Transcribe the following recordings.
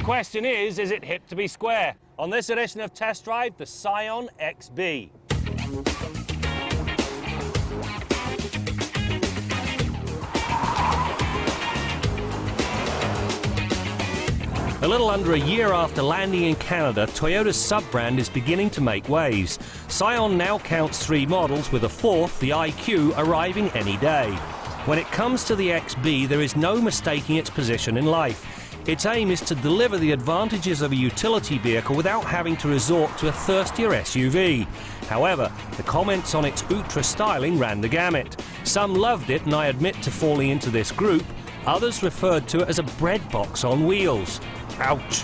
question is it hip to be square? On this edition of Test Drive, the Scion XB. A little under a year after landing in Canada, Toyota's sub-brand is beginning to make waves. Scion now counts 3 models, with a 4th, the IQ, arriving any day. When it comes to the XB, there is no mistaking its position in life. Its aim is to deliver the advantages of a utility vehicle without having to resort to a thirstier SUV. However, the comments on its ultra styling ran the gamut. Some loved it, and I admit to falling into this group. Others referred to it as a bread box on wheels. Ouch.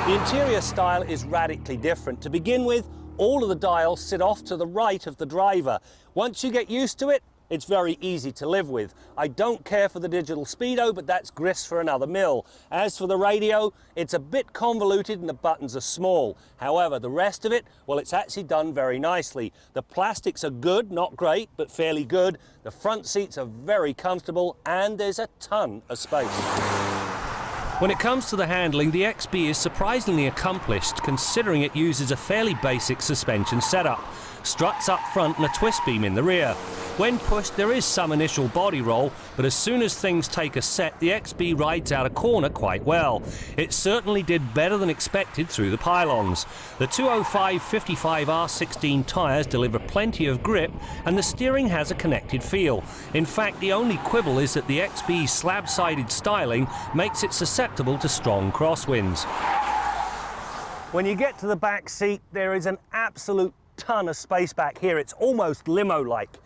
The interior style is radically different. To begin with, all of the dials sit off to the right of the driver. Once you get used to it, it's very easy to live with. I don't care for the digital speedo, but that's grist for another mill. As for the radio, it's a bit convoluted and the buttons are small. However, the rest of it, well, it's actually done very nicely. The plastics are good, not great, but fairly good. The front seats are very comfortable and there's a ton of space. When it comes to the handling, the XB is surprisingly accomplished, considering it uses a fairly basic suspension setup. Struts up front and a twist beam in the rear. When pushed, there is some initial body roll, but as soon as things take a set, the XB rides out a corner quite well. It certainly did better than expected through the pylons. The 205/55 R16 tyres deliver plenty of grip, and the steering has a connected feel. In fact, the only quibble is that the XB's slab-sided styling makes it susceptible to strong crosswinds. When you get to the back seat, there is an absolute ton of space back here. It's almost limo-like.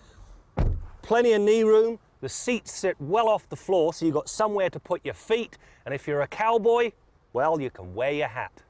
Plenty of knee room. The seats sit well off the floor, so you've got somewhere to put your feet. And if you're a cowboy, well, you can wear your hat.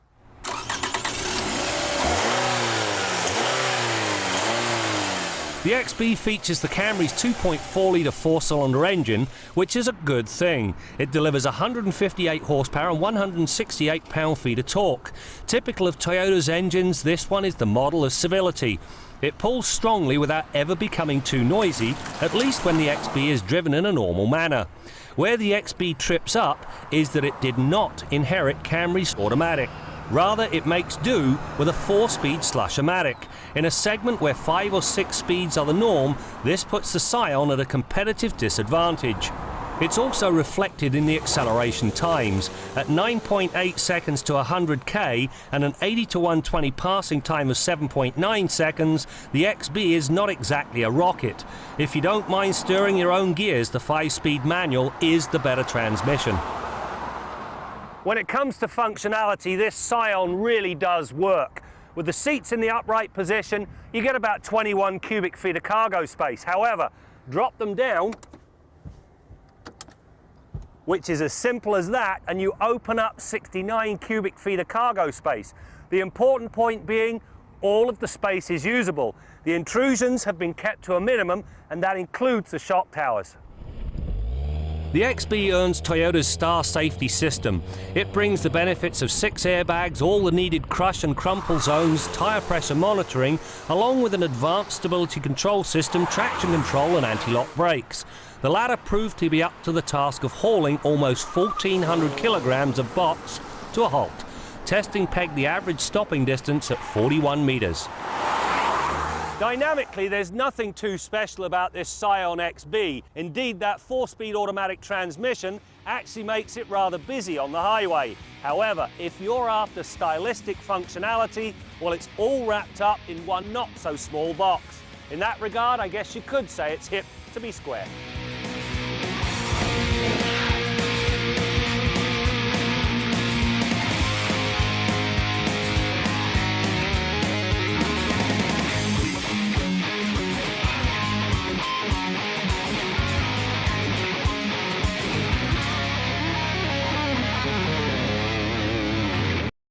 The XB features the Camry's 2.4-litre 4-cylinder engine, which is a good thing. It delivers 158 horsepower and 168 pound-feet of torque. Typical of Toyota's engines, this one is the model of civility. It pulls strongly without ever becoming too noisy, at least when the XB is driven in a normal manner. Where the XB trips up is that it did not inherit Camry's automatic. Rather, it makes do with a 4-speed slush-o-matic. In a segment where 5 or 6 speeds are the norm, this puts the Scion at a competitive disadvantage. It's also reflected in the acceleration times. At 9.8 seconds to 100k and an 80 to 120 passing time of 7.9 seconds, the XB is not exactly a rocket. If you don't mind stirring your own gears, the 5-speed manual is the better transmission. When it comes to functionality, this Scion really does work. With the seats in the upright position, you get about 21 cubic feet of cargo space. However, drop them down, which is as simple as that, and you open up 69 cubic feet of cargo space. The important point being, all of the space is usable. The intrusions have been kept to a minimum, and that includes the shock towers. The XB earns Toyota's Star Safety System. It brings the benefits of 6 airbags, all the needed crush and crumple zones, tyre pressure monitoring, along with an advanced stability control system, traction control and anti-lock brakes. The latter proved to be up to the task of hauling almost 1,400 kilograms of box to a halt. Testing pegged the average stopping distance at 41 metres. Dynamically, there's nothing too special about this Scion XB. Indeed, that 4-speed automatic transmission actually makes it rather busy on the highway. However, if you're after stylistic functionality, well, it's all wrapped up in one not-so-small box. In that regard, I guess you could say it's hip to be square.